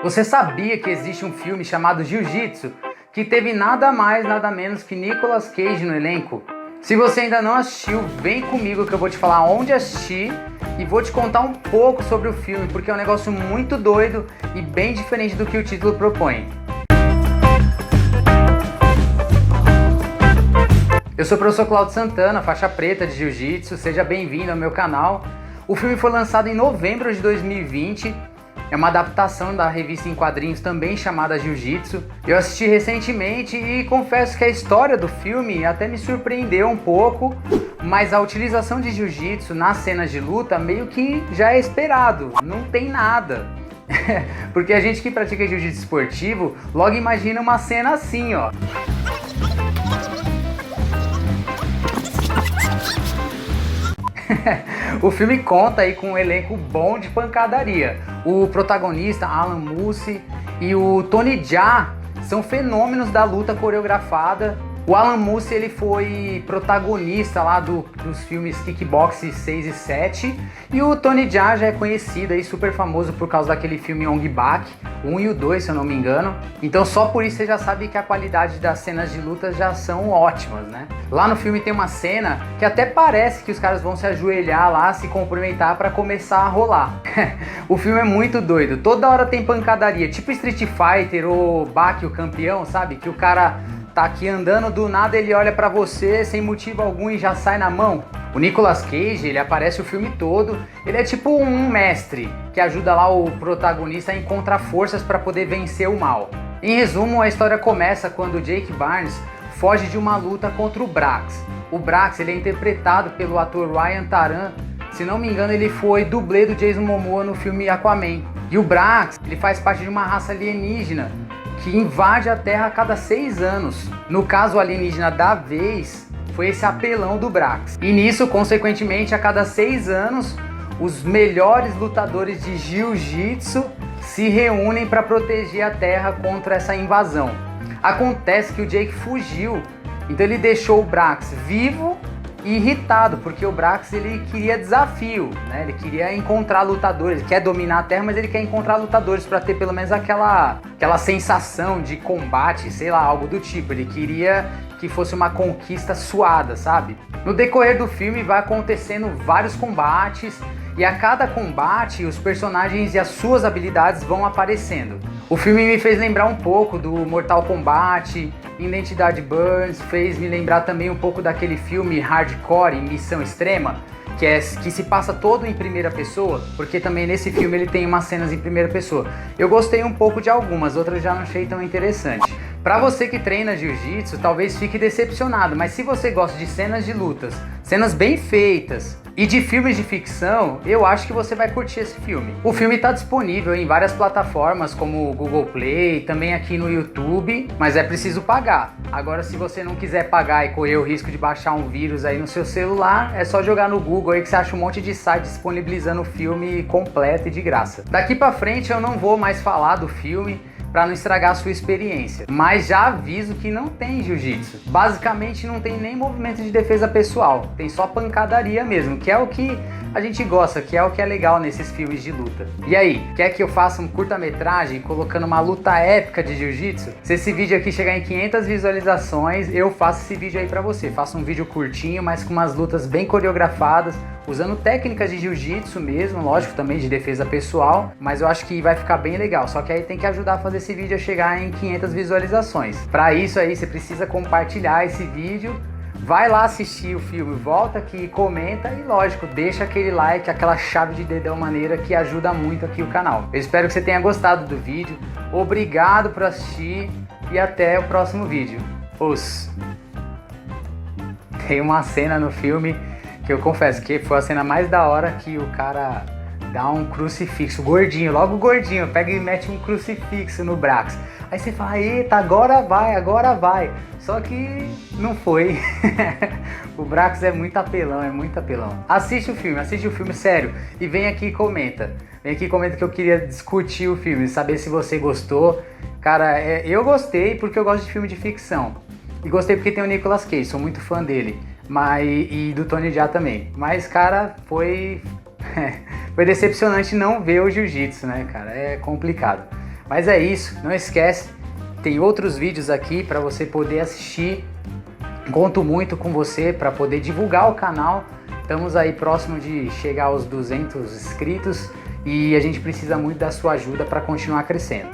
Você sabia que existe um filme chamado Jiu-Jitsu que teve nada mais, nada menos que Nicolas Cage no elenco? Se você ainda não assistiu, vem comigo que eu vou te falar onde assistir e vou te contar um pouco sobre o filme, porque é um negócio muito doido e bem diferente do que o título propõe. Eu sou o professor Claudio Santana, faixa preta de Jiu-Jitsu, seja bem-vindo ao meu canal. O filme foi lançado em novembro de 2020, é uma adaptação da revista em quadrinhos também chamada Jiu-Jitsu. Eu assisti recentemente e confesso que a história do filme até me surpreendeu um pouco, mas a utilização de Jiu-Jitsu nas cenas de luta meio que já é esperado, não tem nada. Porque a gente que pratica Jiu-Jitsu esportivo logo imagina uma cena assim, ó. O filme conta aí com um elenco bom de pancadaria. O protagonista, Alan Moose, e o Tony Jaa são fenômenos da luta coreografada. O Alan Moose ele foi protagonista lá dos filmes Kickboxing 6 e 7. E o Tony Jaa já é conhecido e super famoso por causa daquele filme Ong Bak, o 1 e o 2, se eu não me engano. Então só por isso você já sabe que a qualidade das cenas de luta já são ótimas, né? Lá no filme tem uma cena que até parece que os caras vão se ajoelhar lá, se cumprimentar pra começar a rolar. O filme é muito doido, toda hora tem pancadaria, tipo Street Fighter ou Bak, o campeão, sabe? Que o cara tá aqui andando, do nada ele olha pra você sem motivo algum e já sai na mão. O Nicolas Cage, ele aparece o filme todo, ele é tipo um mestre que ajuda lá o protagonista a encontrar forças para poder vencer o mal. Em resumo, a história começa quando o Jake Barnes foge de uma luta contra o Brax. O Brax ele é interpretado pelo ator Ryan Taran, se não me engano ele foi dublê do Jason Momoa no filme Aquaman. E o Brax ele faz parte de uma raça alienígena que invade a Terra a cada 6 anos. No caso, o alienígena da vez foi esse apelão do Brax. E nisso, consequentemente, a cada 6 anos, os melhores lutadores de Jiu-Jitsu se reúnem para proteger a Terra contra essa invasão. Acontece que o Jake fugiu, então ele deixou o Brax vivo e irritado, porque o Brax ele queria desafio, né? Ele queria encontrar lutadores, ele quer dominar a Terra, mas ele quer encontrar lutadores para ter pelo menos aquela sensação de combate, sei lá, algo do tipo. Ele queria que fosse uma conquista suada, sabe? No decorrer do filme vai acontecendo vários combates e a cada combate os personagens e as suas habilidades vão aparecendo. O filme me fez lembrar um pouco do Mortal Kombat, Identidade Burns, fez me lembrar também um pouco daquele filme Hardcore, Missão Extrema, que se passa todo em primeira pessoa, porque também nesse filme ele tem umas cenas em primeira pessoa. Eu gostei um pouco de algumas, outras já não achei tão interessante. Pra você que treina Jiu-Jitsu, talvez fique decepcionado, mas se você gosta de cenas de lutas, cenas bem feitas e de filmes de ficção, eu acho que você vai curtir esse filme. O filme está disponível em várias plataformas como o Google Play, também aqui no YouTube, mas é preciso pagar. Agora, se você não quiser pagar e correr o risco de baixar um vírus aí no seu celular, é só jogar no Google aí que você acha um monte de site disponibilizando o filme completo e de graça. Daqui pra frente eu não vou mais falar do filme para não estragar a sua experiência, mas já aviso que não tem jiu-jitsu. Basicamente não tem nem movimento de defesa pessoal, tem só pancadaria mesmo, que é o que a gente gosta, que é o que é legal nesses filmes de luta. E aí, quer que eu faça um curta-metragem colocando uma luta épica de jiu-jitsu? Se esse vídeo aqui chegar em 500 visualizações, eu faço esse vídeo aí pra você. Faço um vídeo curtinho, mas com umas lutas bem coreografadas, usando técnicas de jiu-jitsu mesmo, lógico, também de defesa pessoal, mas eu acho que vai ficar bem legal. Só que aí tem que ajudar a fazer esse vídeo a chegar em 500 visualizações. Para isso aí você precisa compartilhar esse vídeo, vai lá assistir o filme, volta aqui, comenta e lógico, deixa aquele like, aquela chave de dedão maneira que ajuda muito aqui o canal. Eu espero que você tenha gostado do vídeo, obrigado por assistir e até o próximo vídeo. Tem uma cena no filme que eu confesso que foi a cena mais da hora, que o cara dá um crucifixo, gordinho, logo gordinho, pega e mete um crucifixo no Brax. Aí você fala, eita, agora vai. Só que não foi. O Brax é muito apelão, Assiste o filme, sério. E vem aqui e comenta. Que eu queria discutir o filme, saber se você gostou. Cara, eu gostei porque eu gosto de filme de ficção. E gostei porque tem o Nicolas Cage, sou muito fã dele. E do Tony Jaa também. Mas, cara, foi decepcionante não ver o jiu-jitsu, né, cara? É complicado. Mas é isso, não esquece, tem outros vídeos aqui para você poder assistir. Conto muito com você para poder divulgar o canal. Estamos aí próximo de chegar aos 200 inscritos e a gente precisa muito da sua ajuda para continuar crescendo.